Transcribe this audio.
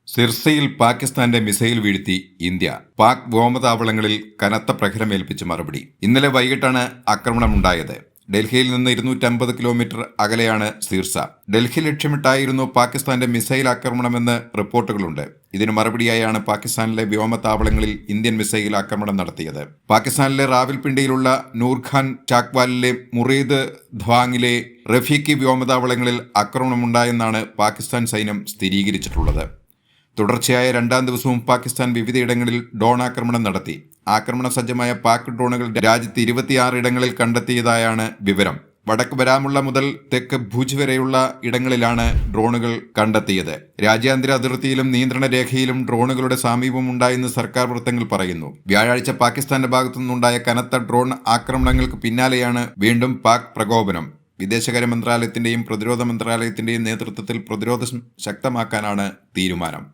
സിർസയിൽ പാകിസ്ഥാന്റെ മിസൈൽ വീഴ്ത്തി ഇന്ത്യ. പാക് വ്യോമതാവളങ്ങളിൽ കനത്ത പ്രഹരമേൽപ്പിച്ച് മറുപടി. ഇന്നലെ വൈകിട്ടാണ് ആക്രമണമുണ്ടായത്. ഡൽഹിയിൽ നിന്ന് 250 കിലോമീറ്റർ അകലെയാണ് സിർസ. ഡൽഹി ലക്ഷ്യമിട്ടായിരുന്നു പാകിസ്ഥാന്റെ മിസൈൽ ആക്രമണമെന്ന് റിപ്പോർട്ടുകളുണ്ട്. ഇതിന് മറുപടിയായാണ് പാകിസ്ഥാനിലെ വ്യോമതാവളങ്ങളിൽ ഇന്ത്യൻ മിസൈൽ ആക്രമണം നടത്തിയത്. പാകിസ്ഥാനിലെ റാവൽപിണ്ടിയിലുള്ള നൂർഖാൻ ചാക്വാലിലെ മുറീദ് ധ്വാങ്ങിലെ റഫീഖി വ്യോമതാവളങ്ങളിൽ ആക്രമണമുണ്ടായെന്നാണ് പാകിസ്ഥാൻ സൈന്യം സ്ഥിരീകരിച്ചിട്ടുള്ളത്. തുടർച്ചയായ രണ്ടാം ദിവസവും പാകിസ്ഥാൻ വിവിധയിടങ്ങളിൽ ഡ്രോൺ ആക്രമണം നടത്തി. ആക്രമണ സജ്ജമായ പാക് ഡ്രോണുകൾ രാജ്യത്ത് 26 ഇടങ്ങളിൽ കണ്ടെത്തിയതായാണ് വിവരം. വടക്ക് ബരാമുള്ള മുതൽ തെക്ക് ഭുജ് വരെയുള്ള ഇടങ്ങളിലാണ് ഡ്രോണുകൾ കണ്ടെത്തിയത്. രാജ്യാന്തര അതിർത്തിയിലും നിയന്ത്രണ രേഖയിലും ഡ്രോണുകളുടെ സാമീപ്യമുണ്ടായെന്ന് സർക്കാർ വൃത്തങ്ങൾ പറയുന്നു. വ്യാഴാഴ്ച പാകിസ്ഥാന്റെ ഭാഗത്തുനിന്നുണ്ടായ കനത്ത ഡ്രോൺ ആക്രമണങ്ങൾക്ക് പിന്നാലെയാണ് വീണ്ടും പാക് പ്രകോപനം. വിദേശകാര്യ മന്ത്രാലയത്തിന്റെയും പ്രതിരോധ മന്ത്രാലയത്തിന്റെയും നേതൃത്വത്തിൽ പ്രതിരോധം ശക്തമാക്കാനാണ് തീരുമാനം.